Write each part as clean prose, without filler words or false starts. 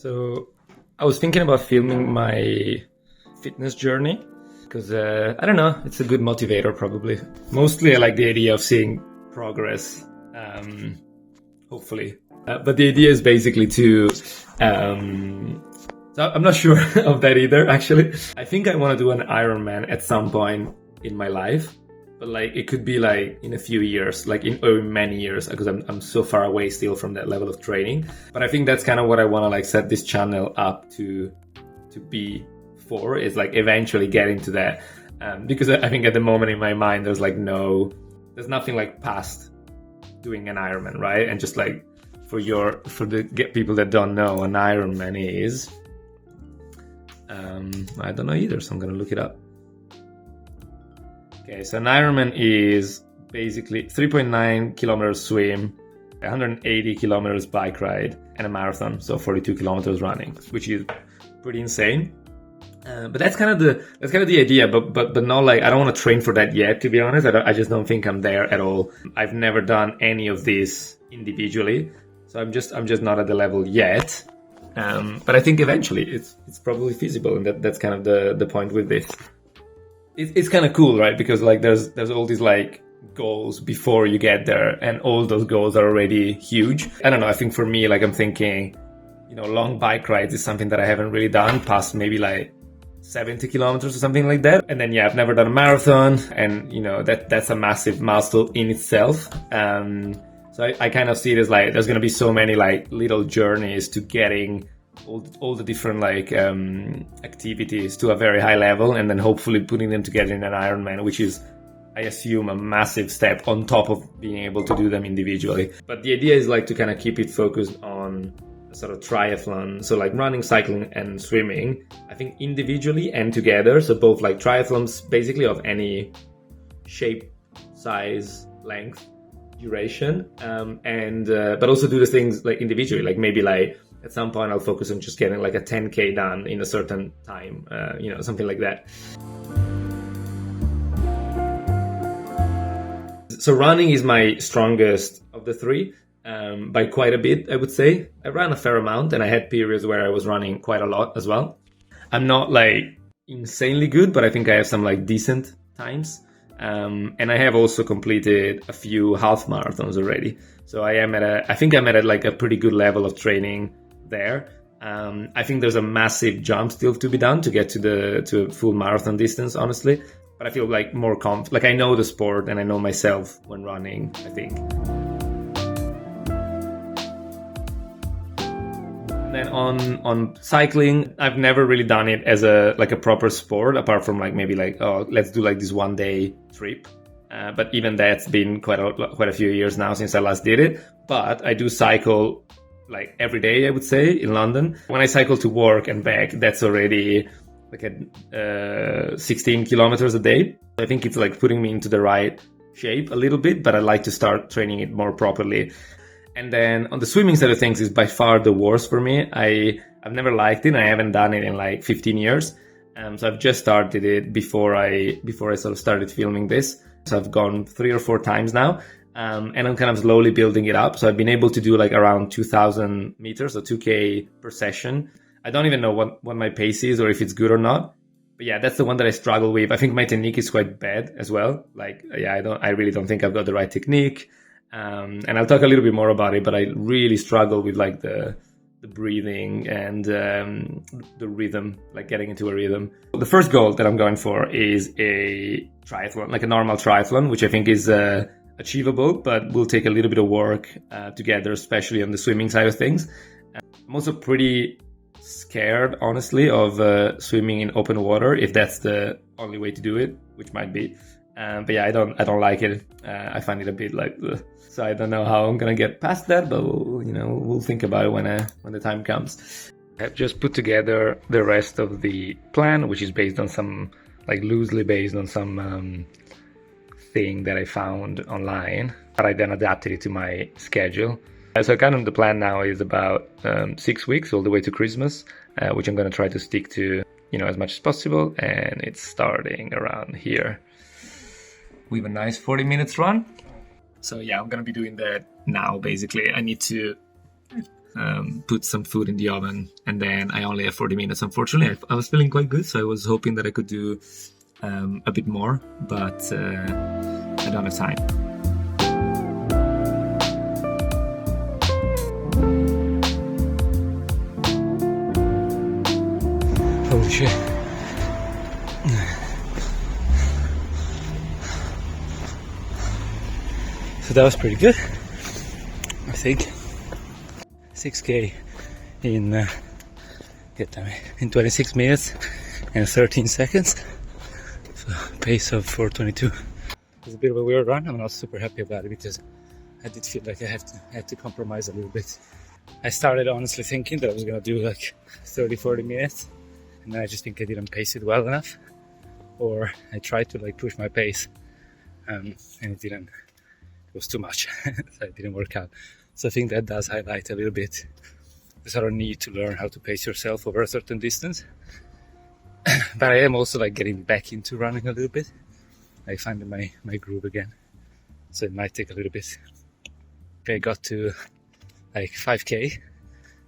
So I was thinking about filming my fitness journey because I don't know, it's a good motivator probably. Mostly I like the idea of seeing progress, hopefully. But the idea is basically to, so I'm not sure of that either, actually. I think I want to do an Ironman at some point in my life. But like it could be like in a few years, like in many years, because I'm so far away still from that level of training. But I think that's kind of what I want to like set this channel up to be for, is like eventually getting to that. Because I think at the moment in my mind there's nothing like past doing an Ironman, right? And just like for the people that don't know, an Ironman is I don't know either, so I'm gonna look it up. Okay, so an Ironman is basically 3.9 kilometers swim, 180 kilometers bike ride, and a marathon, so 42 kilometers running, which is pretty insane. But that's kind of the idea. But not like, I don't want to train for that yet. To be honest, I just don't think I'm there at all. I've never done any of this individually, so I'm just not at the level yet. But I think eventually it's probably feasible, and that's kind of the point with this. It's kind of cool, right? Because like there's all these like goals before you get there, and all those goals are already huge. I don't know. I think for me, like I'm thinking, long bike rides is something that I haven't really done past maybe like 70 kilometers or something like that. And then I've never done a marathon, and that's a massive milestone in itself. So I kind of see it as like there's gonna be so many like little journeys to getting all the different like activities to a very high level, and then hopefully putting them together in an Ironman, which is, I assume, a massive step on top of being able to do them individually. But the idea is like to kind of keep it focused on a sort of triathlon, so like running, cycling, and swimming, I think individually and together. So both like triathlons basically of any shape, size, length, duration, but also do the things like individually, like maybe like at some point I'll focus on just getting like a 10K done in a certain time, something like that. So running is my strongest of the three, by quite a bit, I would say. I ran a fair amount, and I had periods where I was running quite a lot as well. I'm not like insanely good, but I think I have some like decent times. And I have also completed a few half marathons already. So I think I'm at like a pretty good level of training there. I think there's a massive jump still to be done to get to a full marathon distance, honestly. But I feel like more like I know the sport and I know myself when running, I think. And then on cycling, I've never really done it as a proper sport, apart from like maybe like, oh, let's do like this 1 day trip. But even that's been quite a few years now since I last did it. But I do cycle like every day, I would say, in London. When I cycle to work and back, that's already like 16 kilometers a day. I think it's like putting me into the right shape a little bit, but I'd like to start training it more properly. And then on the swimming side of things is by far the worst for me. I've never liked it. I haven't done it in like 15 years. So I've just started it before I sort of started filming this. So I've gone 3 or 4 times now. And I'm kind of slowly building it up. So I've been able to do like around 2,000 meters or 2K per session. I don't even know what my pace is or if it's good or not. But yeah, that's the one that I struggle with. I think my technique is quite bad as well. Like, I really don't think I've got the right technique. And I'll talk a little bit more about it, but I really struggle with like the breathing and the rhythm, like getting into a rhythm. The first goal that I'm going for is a triathlon, like a normal triathlon, which I think is achievable, but will take a little bit of work together, especially on the swimming side of things. I'm also pretty scared, honestly, of swimming in open water, if that's the only way to do it, which might be. But yeah, I don't like it. I find it a bit like, ugh. So I don't know how I'm gonna get past that, but we'll think about it when the time comes. I've just put together the rest of the plan, which is based on some, like loosely based on some thing that I found online, but I then adapted it to my schedule. So kind of the plan now is about 6 weeks, all the way to Christmas, which I'm gonna try to stick to, as much as possible. And it's starting around here. We have a nice 40 minutes run. So yeah, I'm going to be doing that now, basically. I need to put some food in the oven, and then I only have 40 minutes. Unfortunately, I was feeling quite good, so I was hoping that I could do a bit more, but I don't have time. Holy shit. So that was pretty good, I think. 6k in 26 minutes and 13 seconds. So pace of 4:22. It's a bit of a weird run. I'm not super happy about it because I did feel like I had to compromise a little bit. I started honestly thinking that I was gonna do like 30-40 minutes, and then I just think I didn't pace it well enough, or I tried to like push my pace, and it didn't. It was too much, so it didn't work out. So I think that does highlight a little bit the sort of need to learn how to pace yourself over a certain distance. But I am also like getting back into running a little bit. I find my groove again, so it might take a little bit. Okay, I got to like 5k,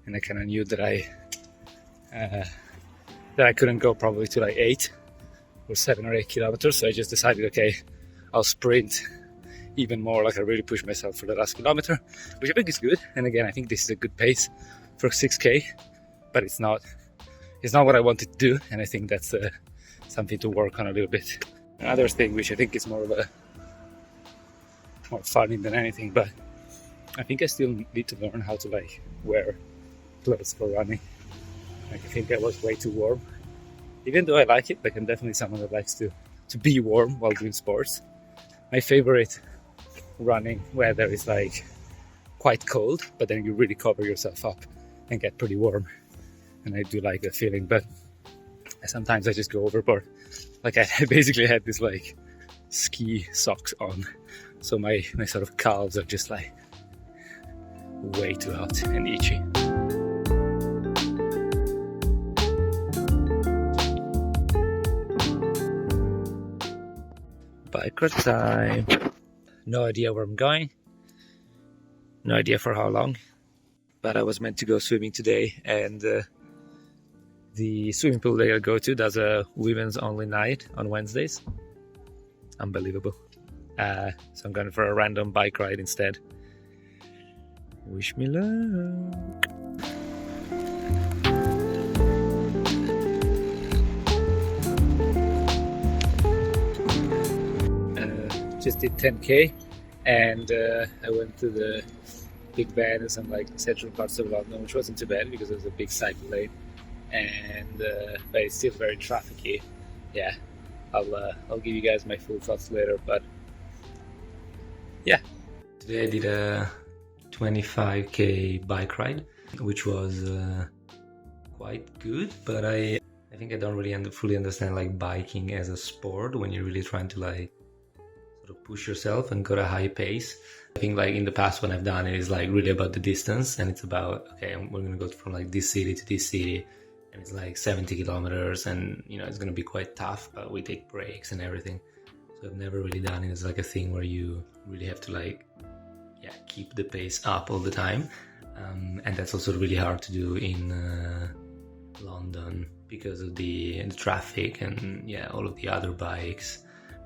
and I kind of knew that I couldn't go probably to like 8 or 7 or 8 kilometers. So I just decided, okay, I'll sprint even more. Like I really pushed myself for the last kilometer, which I think is good. And again, I think this is a good pace for 6k, but it's not what I wanted to do, and I think that's something to work on a little bit. Another thing which I think is more funny than anything, but I think I still need to learn how to like wear clothes for running. Like I think I was way too warm, even though I like it. Like I'm definitely someone that likes to be warm while doing sports. My favorite running weather is like quite cold, but then you really cover yourself up and get pretty warm, and I do like that feeling. But sometimes I just go overboard. Like I basically had this like ski socks on, so my sort of calves are just like way too hot and itchy. Bike ride time. No idea where I'm going. No idea for how long. But I was meant to go swimming today, and the swimming pool that I go to does a women's only night on Wednesdays. Unbelievable. So I'm going for a random bike ride instead. Wish me luck. Just did 10k, and I went to the Big Ben and some like central parts of London, which wasn't too bad because it was a big cycle lane, and but it's still very trafficy. Yeah, I'll give you guys my full thoughts later, but yeah. Today I did a 25k bike ride, which was quite good, but I think I don't really fully understand like biking as a sport when you're really trying to like sort of push yourself and go at a high pace. I think like in the past when I've done it is like really about the distance, and it's about, okay, we're gonna go from like this city to this city, and it's like 70 kilometers, and you know it's gonna be quite tough, but we take breaks and everything. So I've never really done it as like a thing where you really have to like keep the pace up all the time, and that's also really hard to do in London because of the traffic and all of the other bikes,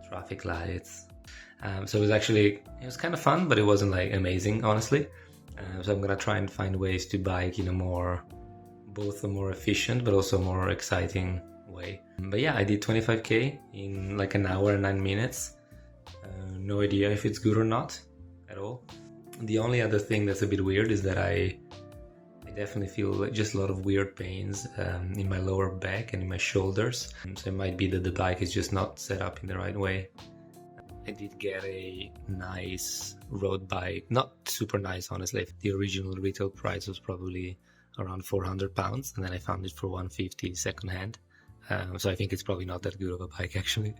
traffic lights. So it was kind of fun, but it wasn't like amazing, honestly. So I'm gonna try and find ways to bike in both a more efficient but also more exciting way. But yeah, I did 25k in like an hour and 9 minutes. No idea if it's good or not at all. The only other thing that's a bit weird is that I definitely feel like just a lot of weird pains in my lower back and in my shoulders. So it might be that the bike is just not set up in the right way. I did get a nice road bike, not super nice honestly. The original retail price was probably around £400, and then I found it for £150 second hand. So I think it's probably not that good of a bike actually,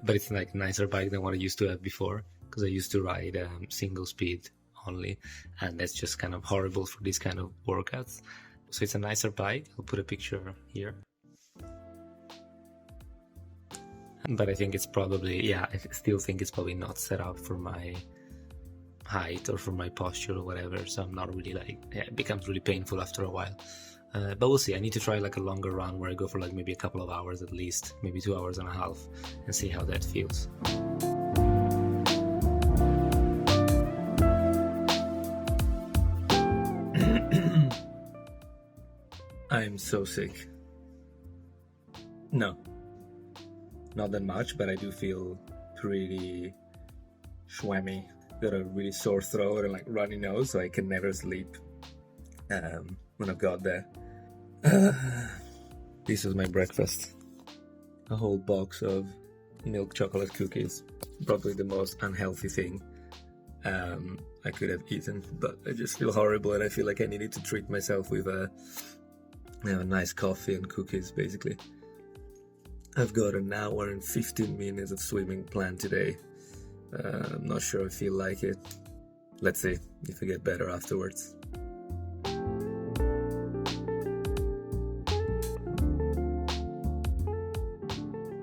but it's like a nicer bike than what I used to have before, because I used to ride single speed only, and that's just kind of horrible for these kind of workouts. So it's a nicer bike. I'll put a picture here. But I think it's probably, I still think it's probably not set up for my height or from my posture or whatever, so I'm not really like, it becomes really painful after a while. But we'll see. I need to try like a longer run where I go for like maybe a couple of hours at least, maybe 2 hours and a half, and see how that feels. I'm so sick. No, not that much, but I do feel pretty schwammy. Got a really sore throat and like runny nose, so I can never sleep when I've got there. This was my breakfast. A whole box of milk chocolate cookies. Probably the most unhealthy thing I could have eaten, but I just feel horrible and I feel like I needed to treat myself with a nice coffee and cookies, basically. I've got an hour and 15 minutes of swimming planned today. I'm not sure I feel like it. Let's see if I get better afterwards.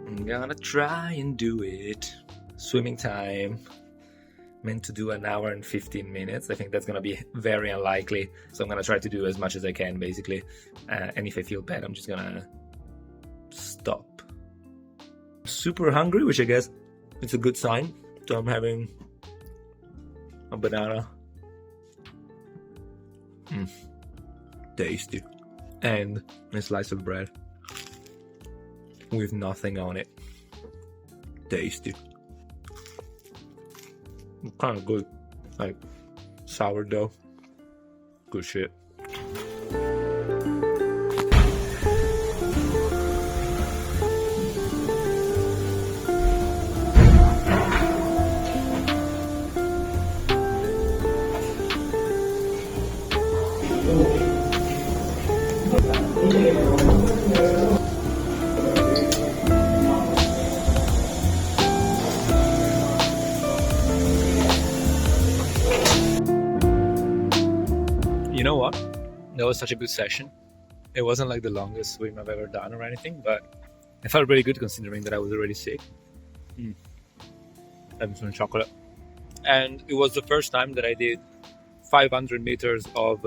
I'm gonna try and do it. Swimming time. Meant to do an hour and 15 minutes. I think that's gonna be very unlikely. So I'm gonna try to do as much as I can, basically. And if I feel bad, I'm just gonna stop. Super hungry, which I guess it's a good sign. So I'm having a banana. Tasty. And a slice of bread with nothing on it. Tasty. Kind of good, like sourdough. Good shit. You know what? That was such a good session. It wasn't like the longest swim I've ever done or anything, but I felt really good considering that I was already sick. Having some chocolate. And it was the first time that I did 500 meters of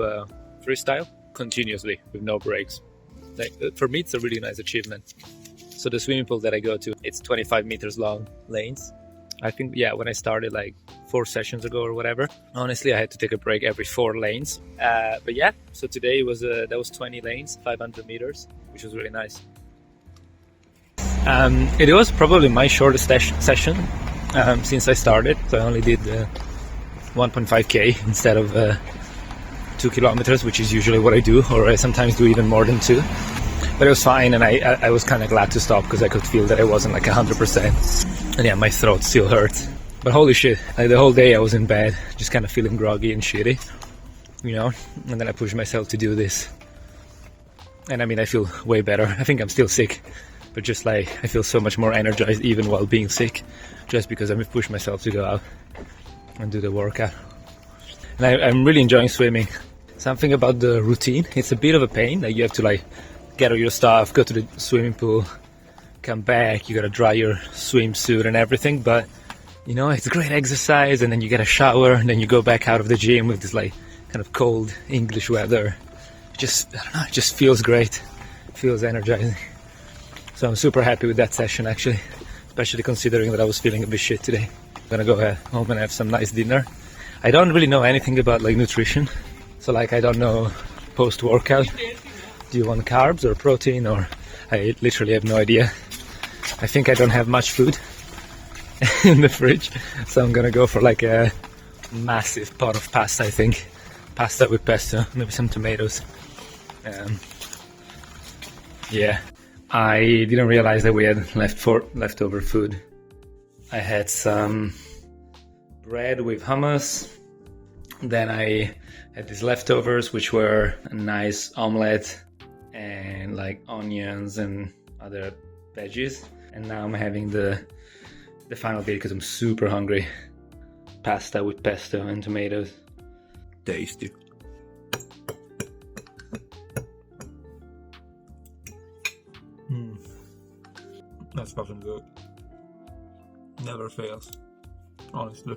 freestyle continuously with no breaks. Like, for me, it's a really nice achievement. So the swimming pool that I go to, it's 25 meters long lanes. I think, when I started like 4 sessions ago or whatever, honestly, I had to take a break every 4 lanes. But yeah, so today that was 20 lanes, 500 meters, which was really nice. It was probably my shortest session since I started. So I only did 1.5k instead of 2 kilometers, which is usually what I do, or I sometimes do even more than 2. But it was fine, and I was kind of glad to stop because I could feel that I wasn't like 100%. And yeah, my throat still hurts. But holy shit, like the whole day I was in bed, just kind of feeling groggy and shitty, you know? And then I pushed myself to do this. And I mean, I feel way better. I think I'm still sick, but just like, I feel so much more energized even while being sick, just because I've pushed myself to go out and do the workout. And I'm really enjoying swimming. Something about the routine, it's a bit of a pain. Like you have to like gather your stuff, go to the swimming pool, come back, you gotta dry your swimsuit and everything, but you know, it's a great exercise, and then you get a shower, and then you go back out of the gym with this like kind of cold English weather. I don't know, it just feels great, feels energizing. So I'm super happy with that session actually, especially considering that I was feeling a bit shit today. I'm gonna go home and have some nice dinner. I don't really know anything about like nutrition, so like I don't know post-workout, do you want carbs or protein, or I literally have no idea. I think I don't have much food in the fridge, so I'm gonna go for like a massive pot of pasta. I think pasta with pesto, maybe some tomatoes. Yeah, I didn't realize that we had leftover food. I had some bread with hummus, then I had these leftovers, which were a nice omelette and like onions and other veggies. And now I'm having the final bit because I'm super hungry. Pasta with pesto and tomatoes. Tasty. That's fucking good. Never fails, honestly.